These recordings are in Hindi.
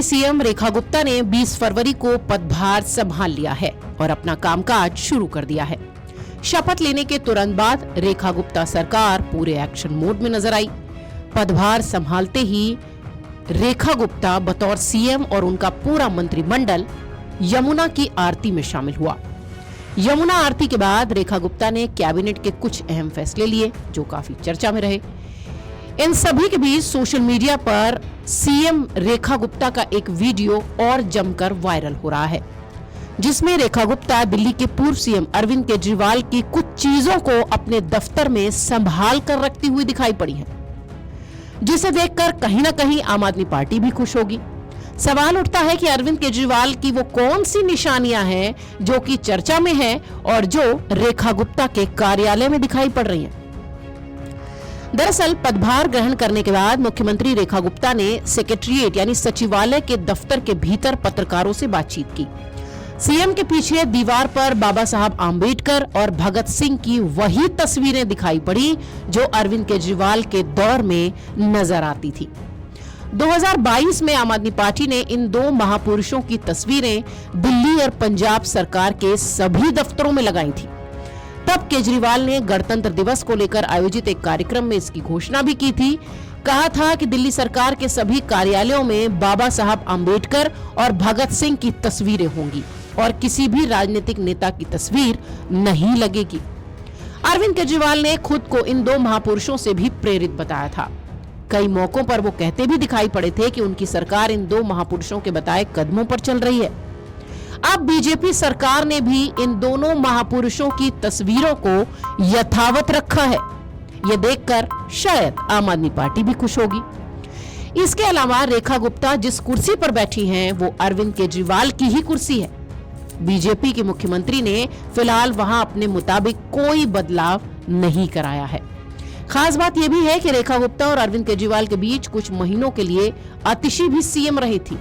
सीएम रेखा गुप्ता ने 20 फरवरी को पदभार संभाल लिया है और अपना कामकाज शुरू कर दिया है। शपथ लेने के तुरंत बाद रेखा गुप्ता सरकार पूरे एक्शन मोड में नजर आई। पदभार संभालते ही रेखा गुप्ता बतौर सीएम और उनका पूरा मंत्रिमंडल यमुना की आरती में शामिल हुआ। यमुना आरती के बाद रेखा गुप्ता ने कैबिनेट के कुछ अहम फैसले लिए जो काफी चर्चा में रहे। इन सभी के बीच सोशल मीडिया पर सीएम रेखा गुप्ता का एक वीडियो और जमकर वायरल हो रहा है, जिसमें रेखा गुप्ता दिल्ली के पूर्व सीएम अरविंद केजरीवाल की कुछ चीजों को अपने दफ्तर में संभाल कर रखती हुई दिखाई पड़ी है, जिसे देखकर कहीं ना कहीं आम आदमी पार्टी भी खुश होगी। सवाल उठता है कि अरविंद केजरीवाल की वो कौन सी निशानियां हैं जो कि चर्चा में है और जो रेखा गुप्ता के कार्यालय में दिखाई पड़ रही हैं। दरअसल पदभार ग्रहण करने के बाद मुख्यमंत्री रेखा गुप्ता ने सेक्रेटरीट यानी सचिवालय के दफ्तर के भीतर पत्रकारों से बातचीत की। सीएम के पीछे दीवार पर बाबा साहब आम्बेडकर और भगत सिंह की वही तस्वीरें दिखाई पड़ी जो अरविंद केजरीवाल के दौर में नजर आती थी। 2022 में आम आदमी पार्टी ने इन दो महापुरुषों की तस्वीरें दिल्ली और पंजाब सरकार के सभी दफ्तरों में लगाई थी। तब केजरीवाल ने गणतंत्र दिवस को लेकर आयोजित एक कार्यक्रम में इसकी घोषणा भी की थी। कहा था कि दिल्ली सरकार के सभी कार्यालयों में बाबा साहब आम्बेडकर और भगत सिंह की तस्वीरें होंगी और किसी भी राजनीतिक नेता की तस्वीर नहीं लगेगी। अरविंद केजरीवाल ने खुद को इन दो महापुरुषों से भी प्रेरित बताया था। कई मौकों पर वो कहते भी दिखाई पड़े थे कि उनकी सरकार इन दो महापुरुषों के बताए कदमों पर चल रही है। अब बीजेपी सरकार ने भी इन दोनों महापुरुषों की तस्वीरों को यथावत रखा है। ये देखकर शायद आम आदमी पार्टी भी खुश होगी। इसके अलावा रेखा गुप्ता जिस कुर्सी पर बैठी हैं वो अरविंद केजरीवाल की ही कुर्सी है। बीजेपी के मुख्यमंत्री ने फिलहाल वहां अपने मुताबिक कोई बदलाव नहीं कराया है। खास बात यह भी है कि रेखा गुप्ता और अरविंद केजरीवाल के बीच कुछ महीनों के लिए आतिशी भी सीएम रही थी,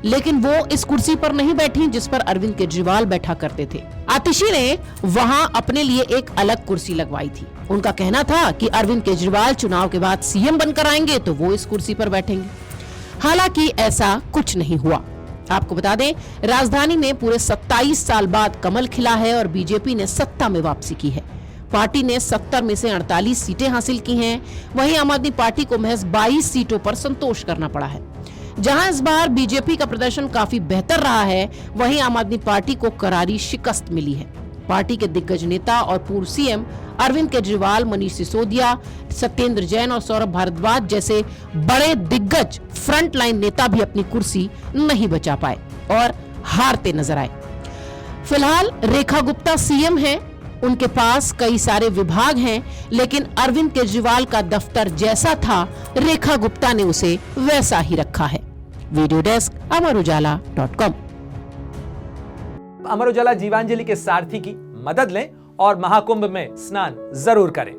लेकिन वो इस कुर्सी पर नहीं बैठी जिस पर अरविंद केजरीवाल बैठा करते थे। आतिशी ने वहां अपने लिए एक अलग कुर्सी लगवाई थी। उनका कहना था कि अरविंद केजरीवाल चुनाव के बाद सीएम बनकर आएंगे तो वो इस कुर्सी पर बैठेंगे। हालांकि ऐसा कुछ नहीं हुआ। आपको बता दें, राजधानी में पूरे 27 साल बाद कमल खिला है और बीजेपी ने सत्ता में वापसी की है। पार्टी ने 70 में से 48 सीटें हासिल की हैं। वहीं आम आदमी पार्टी को महज 22 सीटों पर संतोष करना पड़ा है। जहां इस बार बीजेपी का प्रदर्शन काफी बेहतर रहा है, वहीं आम आदमी पार्टी को करारी शिकस्त मिली है। पार्टी के दिग्गज नेता और पूर्व सीएम अरविंद केजरीवाल, मनीष सिसोदिया, सत्येंद्र जैन और सौरभ भारद्वाज जैसे बड़े दिग्गज फ्रंटलाइन नेता भी अपनी कुर्सी नहीं बचा पाए और हारते नजर आए। फिलहाल रेखा गुप्ता सीएम हैं, उनके पास कई सारे विभाग हैं, लेकिन अरविंद केजरीवाल का दफ्तर जैसा था रेखा गुप्ता ने उसे वैसा ही रखा है। Video desk amarujala.com। Amar Ujala Jeevanjali के सारथी की मदद लें और महाकुंभ में स्नान जरूर करें।